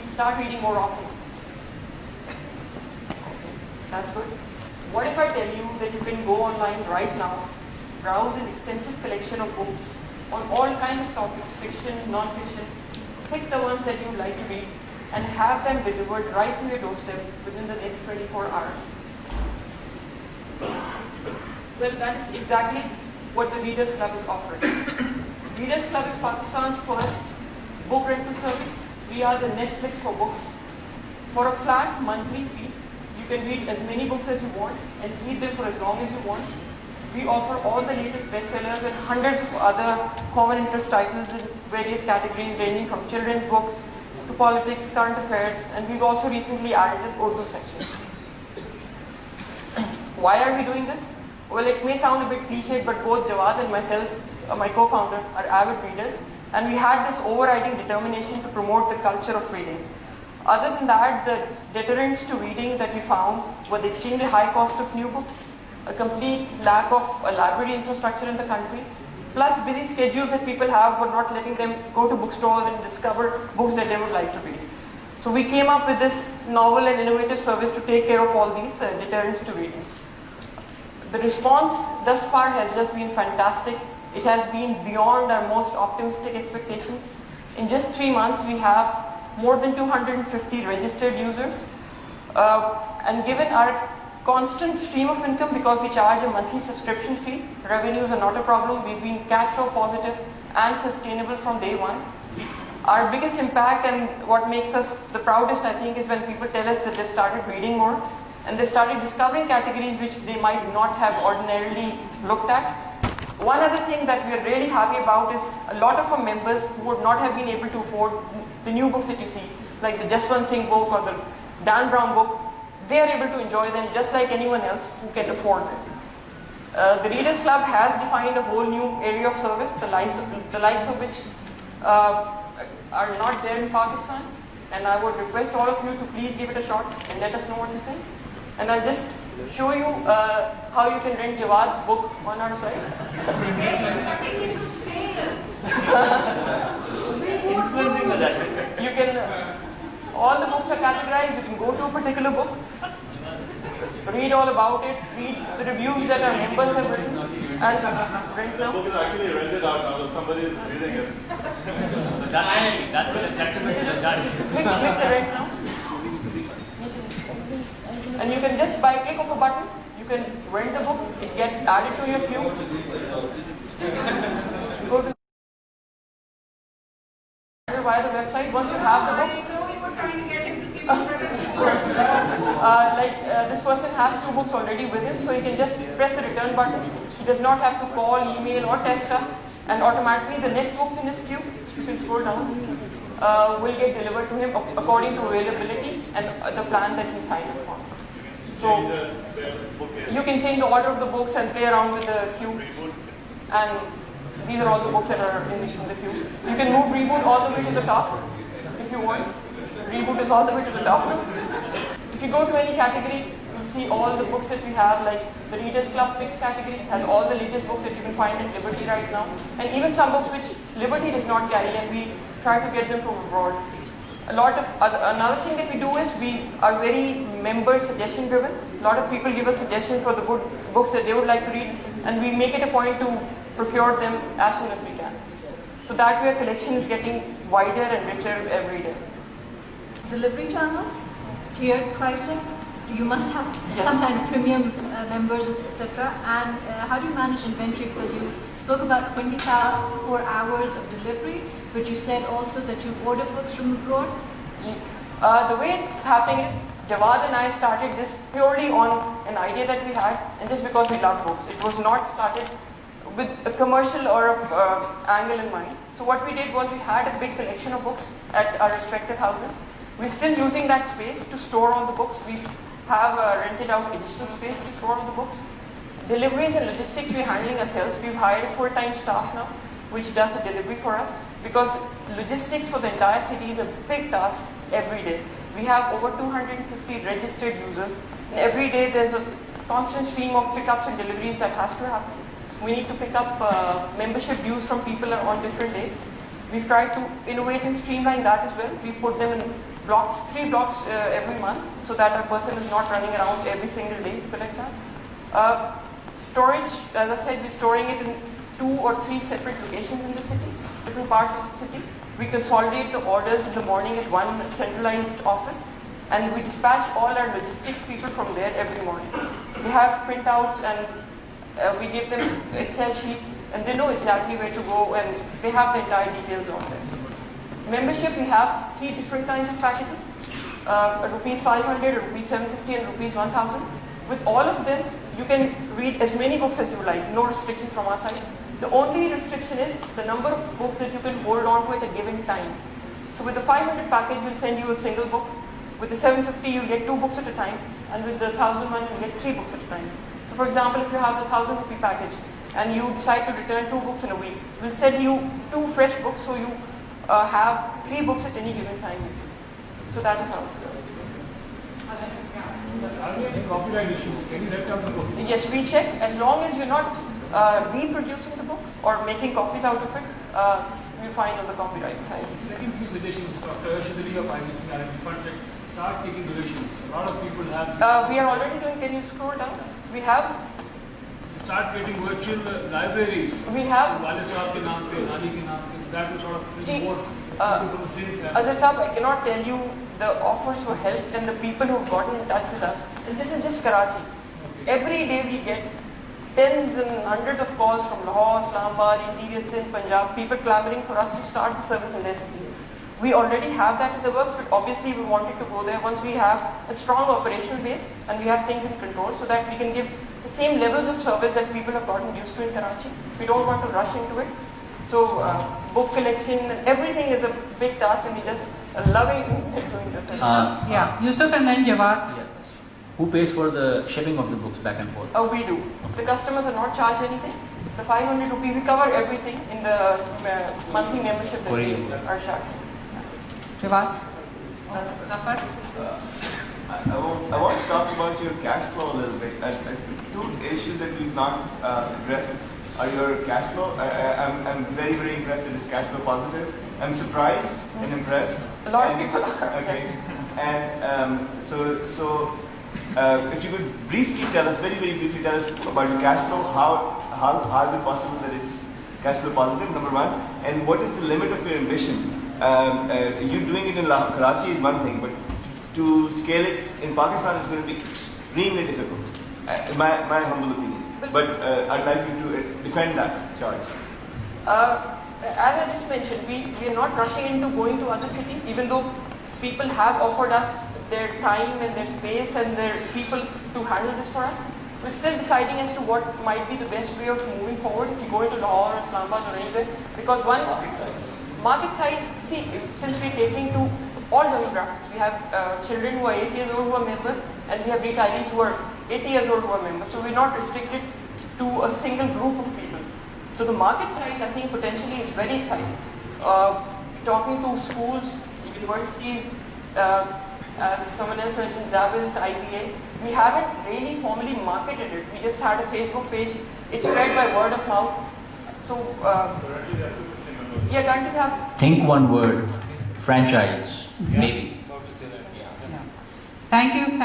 start reading more often. That's good. What if I tell you that you can go online right now, browse an extensive collection of books on all kinds of topics, fiction, non-fiction, pick the ones that you like to read, and have them delivered right to your doorstep within the next 24 hours? Well, that is exactly what the Readers Club is offering. Readers Club is Pakistan's first book rental service. We are the Netflix for books. For a flat monthly fee, you can read as many books as you want and keep them for as long as you want. We offer all the latest bestsellers and hundreds of other common interest titles in various categories ranging from children's books to politics, current affairs, and we've also recently added an Urdu section. Why are we doing this? Well, it may sound a bit cliched, but both Jawad and myself, my co-founder, are avid readers, and we had this overriding determination to promote the culture of reading. Other than that, the deterrents to reading that we found were the extremely high cost of new books, a complete lack of a library infrastructure in the country, plus busy schedules that people have for not letting them go to bookstores and discover books that they would like to read. So we came up with this novel and innovative service to take care of all these deterrents to reading. The response thus far has just been fantastic. It has been beyond our most optimistic expectations. In just 3 months, we have more than 250 registered users. And given our constant stream of income, because we charge a monthly subscription fee, revenues are not a problem. We've been cash flow positive and sustainable from day one. Our biggest impact and what makes us the proudest, I think, is when people tell us that they've started reading more and they started discovering categories which they might not have ordinarily looked at. One other thing that we are really happy about is a lot of our members who would not have been able to afford the new books that you see, like the Jaswant Singh book or the Dan Brown book, they are able to enjoy them just like anyone else who can afford them. The Readers Club has defined a whole new area of service, the likes of which are not there in Pakistan, and I would request all of you to please give it a shot and let us know what you think. And I'll just show you how you can rent Jawad's book on our site. You can, all the books are categorized, you can go to a particular book, read all about it, read the reviews that our members have written, and rent now. The book is actually rented out now, somebody is reading it. That's a message of charity. Click the rent now. And you can just, by click of a button, you can rent the book, it gets added to your queue. Go to via the website. Once you have the book, this person has 2 books already with him, so he can just press the return button. He does not have to call, email, or text us, and automatically the next books in his queue, you can scroll down, will get delivered to him according to availability and the plan that he signed up for. So you can change the order of the books and play around with the queue. And these are all the books that are in the queue. You can move Reboot all the way to the top if you want. Reboot is all the way to the top. If you go to any category, you'll see all the books that we have, like the Readers Club Picks category has all the latest books that you can find at Liberty right now. And even some books which Liberty does not carry, and we try to get them from abroad. Another thing that we do is we are very member suggestion driven. A lot of people give us suggestions for the good books that they would like to read, and we make it a point to procure them as soon as we can. So that way our collection is getting wider and richer every day. Delivery channels, tiered pricing, you must have some kind of premium members, etc. And how do you manage inventory? Because you spoke about 24 hours of delivery, but you said also that you order books from abroad. The way it's happening is Jawad and I started this purely on an idea that we had, and just because we love books. It was not started with a commercial or angle in mind. So what we did was we had a big collection of books at our respective houses. We're still using that space to store all the books. We have rented out additional space to store all the books. Deliveries and logistics we're handling ourselves. We've hired a full-time staff now, which does the delivery for us, because logistics for the entire city is a big task every day. We have over 250 registered users, and every day there's a constant stream of pickups and deliveries that has to happen. We need to pick up membership dues from people on different dates. We've tried to innovate and streamline that as well. We put them in blocks, 3 blocks every month, so that a person is not running around every single day to collect that. Storage, as I said, we're storing it in 2 or 3 separate locations in the city, different parts of the city. We consolidate the orders in the morning at one centralized office, and we dispatch all our logistics people from there every morning. We have printouts, and we give them Excel sheets, and they know exactly where to go, and they have the entire details on there. Membership, we have 3 different kinds of packages, rupees 500, rupees 750, and rupees 1000. With all of them, you can read as many books as you like, no restrictions from our side. The only restriction is the number of books that you can hold on to at a given time. So with the 500 package, we'll send you a single book. With the 750, you'll get 2 books at a time, and with the 1001, you'll get 3 books at a time. So for example, if you have the 1000 rupee package, and you decide to return 2 books in a week, we'll send you 2 fresh books, so you have 3 books at any given time. So that is how it goes. Are there any copyright issues? Can you write down the book? Yes, we check. As long as you're not reproducing the book or making copies out of it, we find on the copyright side. The second few suggestions, Dr. Arshadali of IIT Fund said, start taking donations. A lot of people have... we are already doing, can you scroll down? We have... Start creating virtual libraries. We have... Wale Saab ke naam pe, Nani ke naam pe, so that will sort of bring more people from the same family. Azhar Saab, I cannot tell you the offers for help and the people who have gotten in touch with us. And this is just Karachi. Okay. Every day we get tens and hundreds of calls from Lahore, Islamabad, Interior Sindh, Punjab, people clamoring for us to start the service in their city. We already have that in the works, but obviously we wanted to go there once we have a strong operational base and we have things in control so that we can give the same levels of service that people have gotten used to in Karachi. We don't want to rush into it. So book collection and everything is a big task, and we just loving doing this. Yusuf and then Jawad. Yeah. Who pays for the shipping of the books back and forth? We do. The customers are not charged anything. The 500 rupee, we cover everything in the monthly membership that we are charged. Jawad? Zafar? I want to talk about your cash flow a little bit. 2 issues that we've not addressed are your cash flow. I'm very, very impressed that it's cash flow positive. I'm surprised and impressed. A lot of people are. Okay. And so if you could briefly tell us, very, very briefly tell us about your cash flow. How is it possible that it's cash flow positive, number 1? And what is the limit of your ambition? You doing it in Karachi is one thing, but to scale it in Pakistan is going to be extremely difficult, in my humble opinion. But I'd like you to defend that charge. As I just mentioned, we are not rushing into going to other cities, even though people have offered us their time and their space and their people to handle this for us. We're still deciding as to what might be the best way of moving forward if you go into Lahore or Islamabad or anywhere. Because one, market size, see, since we're catering to all demographics, we have children who are 8 years old who are members, and we have retirees who are 80 years old who are members. So we're not restricted to a single group of people. So the market size, I think, potentially is very exciting. Talking to schools, universities, as someone else mentioned, Zavist, IBA, we haven't really formally marketed it. We just had a Facebook page. It's spread by word of mouth. So, currently we have... Think one word. Franchise. Maybe. Thank you.